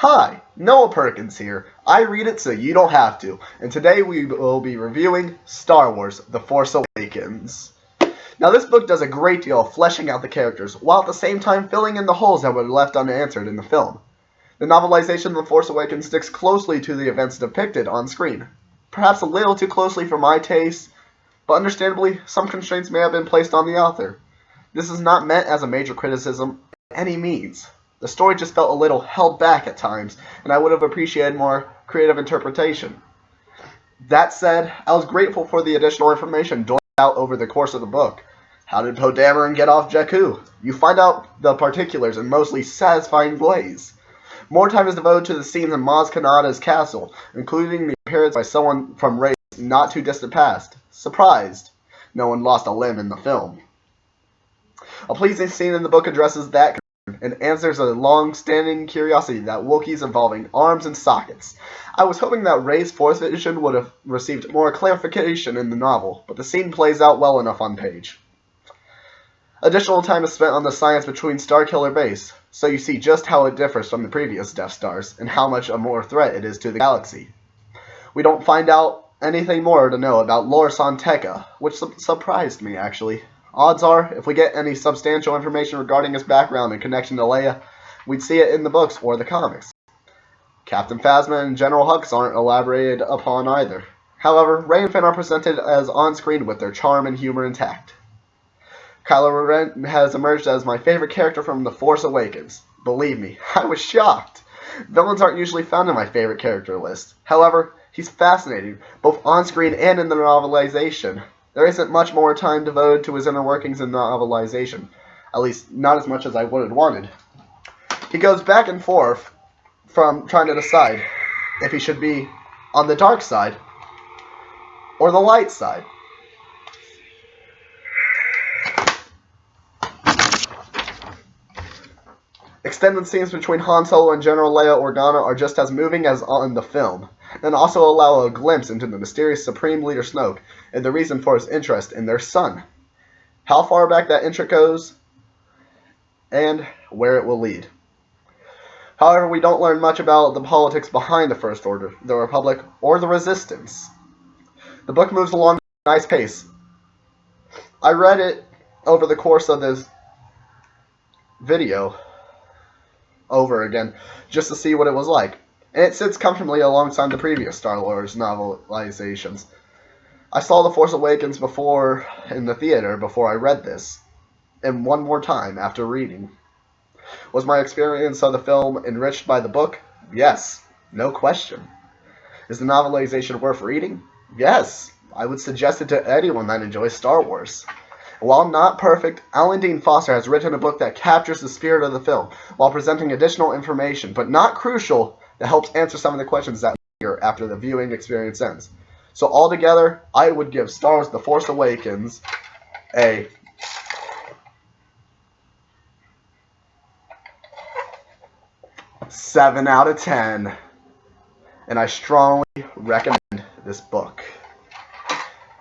Hi, Noah Perkins here. I read it so you don't have to, and today we will be reviewing Star Wars: The Force Awakens. Now this book does a great deal of fleshing out the characters, while at the same time filling in the holes that were left unanswered in the film. The novelization of The Force Awakens sticks closely to the events depicted on screen. Perhaps a little too closely for my taste, but understandably, some constraints may have been placed on the author. This is not meant as a major criticism by any means. The story just felt a little held back at times, and I would have appreciated more creative interpretation. That said, I was grateful for the additional information doled out over the course of the book. How did Poe Dameron get off Jakku? You find out the particulars in mostly satisfying ways. More time is devoted to the scenes in Maz Kanata's castle, including the appearance by someone from Rey's not too distant past. Surprised, no one lost a limb in the film. A pleasing scene in the book addresses that and answers a long-standing curiosity that Wookiees involving arms and sockets. I was hoping that Rey's Force vision would have received more clarification in the novel, but the scene plays out well enough on page. Additional time is spent on the science between Starkiller Base, so you see just how it differs from the previous Death Stars, and how much a more threat it is to the galaxy. We don't find out anything more to know about Lor San Tekka, which surprised me, actually. Odds are, if we get any substantial information regarding his background and connection to Leia, we'd see it in the books or the comics. Captain Phasma and General Hux aren't elaborated upon either. However, Rey and Finn are presented as on-screen with their charm and humor intact. Kylo Ren has emerged as my favorite character from The Force Awakens. Believe me, I was shocked. Villains aren't usually found in my favorite character list. However, he's fascinating, both on-screen and in the novelization. There isn't much more time devoted to his inner workings in the novelization. At least, not as much as I would have wanted. He goes back and forth from trying to decide if he should be on the dark side or the light side. Extended scenes between Han Solo and General Leia Organa are just as moving as on the film, and also allow a glimpse into the mysterious Supreme Leader Snoke and the reason for his interest in their son. How far back that interest goes, and where it will lead. However, we don't learn much about the politics behind the First Order, the Republic, or the Resistance. The book moves along at a nice pace. I read it over the course of this video over again, just to see what it was like. And it sits comfortably alongside the previous Star Wars novelizations. I saw The Force Awakens before in the theater before I read this, and one more time after reading. Was my experience of the film enriched by the book? Yes, no question. Is the novelization worth reading? Yes, I would suggest it to anyone that enjoys Star Wars. While not perfect, Alan Dean Foster has written a book that captures the spirit of the film while presenting additional information, but not crucial, that helps answer some of the questions that linger after the viewing experience ends. So altogether, I would give Star Wars: The Force Awakens a 7 out of 10, and I strongly recommend this book.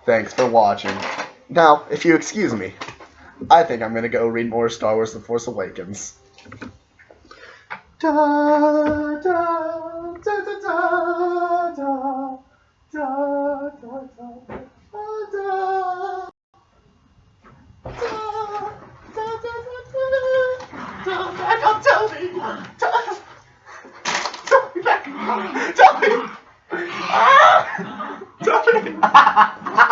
Thanks for watching. Now, if you excuse me, I think I'm going to go read more Star Wars: The Force Awakens. Da, da, da, da, da, da, da, da, Back up, Toby! Toby, back up! Toby! Ah! Toby!